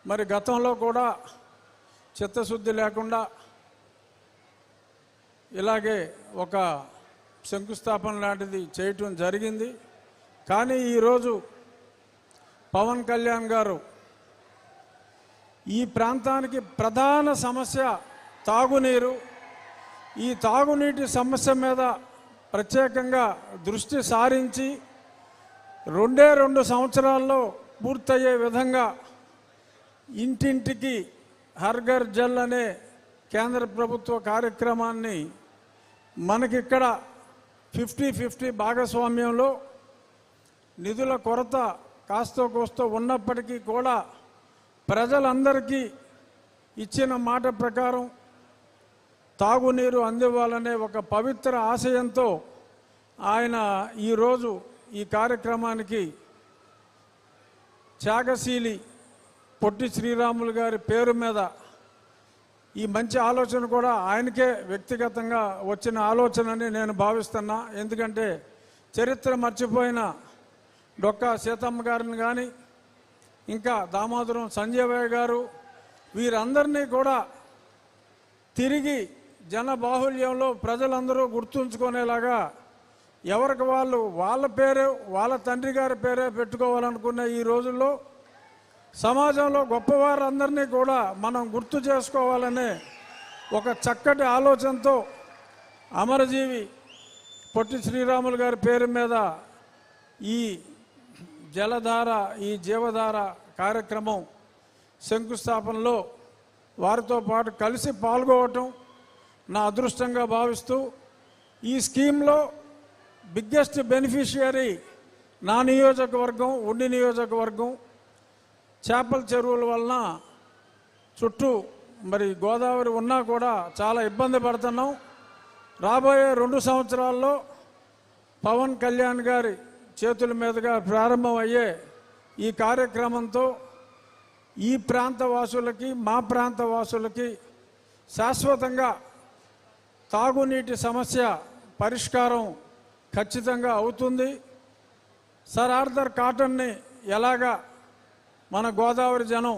మరి గతంలో కూడా చిత్తశుద్ధి లేకుండా ఇలాగే ఒక శంకుస్థాపన లాంటిది చేయటం జరిగింది. కానీ ఈరోజు పవన్ కళ్యాణ్ గారు ఈ ప్రాంతానికి ప్రధాన సమస్య తాగునీరు, ఈ తాగునీటి సమస్య మీద ప్రత్యేకంగా దృష్టి సారించి 2 సంవత్సరాల్లో పూర్తయ్యే విధంగా ఇంటింటికి హర్ ఘర్ జల్ అనే కేంద్ర ప్రభుత్వ కార్యక్రమాన్ని మనకిక్కడ 50-50 భాగస్వామ్యంలో నిధుల కొరత కాస్తో కోస్తో ఉన్నప్పటికీ కూడా ప్రజలందరికీ ఇచ్చిన మాట ప్రకారం తాగునీరు అందివ్వాలనే ఒక పవిత్ర ఆశయంతో ఆయన ఈరోజు ఈ కార్యక్రమానికి త్యాగశీలి పొట్టి శ్రీరాములు గారి పేరు మీద ఈ మంచి ఆలోచన కూడా ఆయనకే వ్యక్తిగతంగా వచ్చిన ఆలోచనని నేను భావిస్తున్నా. ఎందుకంటే చరిత్ర మర్చిపోయిన డొక్కా సీతమ్మ గారిని కానీ, ఇంకా దామోదరం సంజయ్ గారు, వీరందరినీ కూడా తిరిగి జనబాహుల్యంలో ప్రజలందరూ గుర్తుంచుకునేలాగా ఎవరికి వాళ్ళు వాళ్ళ పేరే, వాళ్ళ తండ్రి గారి పేరే పెట్టుకోవాలనుకునే ఈ రోజుల్లో సమాజంలో గొప్పవారందరినీ కూడా మనం గుర్తు చేసుకోవాలనే ఒక చక్కటి ఆలోచనతో అమరజీవి పొట్టి శ్రీరాములు గారి పేరు మీద ఈ జలధార, ఈ జీవధార కార్యక్రమం శంకుస్థాపనలో వారితో పాటు కలిసి పాల్గొనటం నా అదృష్టంగా భావిస్తూ, ఈ స్కీమ్లో బిగ్గెస్ట్ బెనిఫిషియరీ నా నియోజకవర్గం, ఉండి నియోజకవర్గం. చేపల చెరువుల వలన చుట్టూ మరి గోదావరి ఉన్నా కూడా చాలా ఇబ్బంది పడుతున్నాం. రాబోయే 2 సంవత్సరాల్లో పవన్ కళ్యాణ్ గారి చేతుల మీదుగా ప్రారంభమయ్యే ఈ కార్యక్రమంతో ఈ ప్రాంత వాసులకి, మా ప్రాంత వాసులకి శాశ్వతంగా తాగునీటి సమస్య పరిష్కారం ఖచ్చితంగా అవుతుంది. సర్ ఆర్థర్ కాటన్ని ఎలాగా మన గోదావరి జనం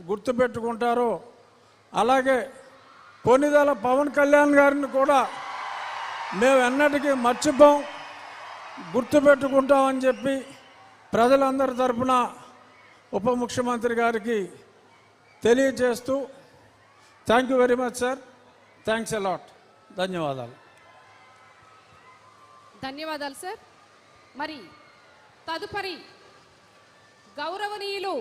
గుర్తుపెట్టుకుంటారో అలాగే కొన్నిదల పవన్ కళ్యాణ్ గారిని కూడా మేము ఎన్నటికీ మర్చిపోం, గుర్తుపెట్టుకుంటామని చెప్పి ప్రజలందరి తరఫున ఉప ముఖ్యమంత్రి గారికి తెలియజేస్తూ, thank you very much sir, thanks a lot. ధన్యవాదాలు. ధన్యవాదాలు సార్. మరి తదుపరి గౌరవనీయులు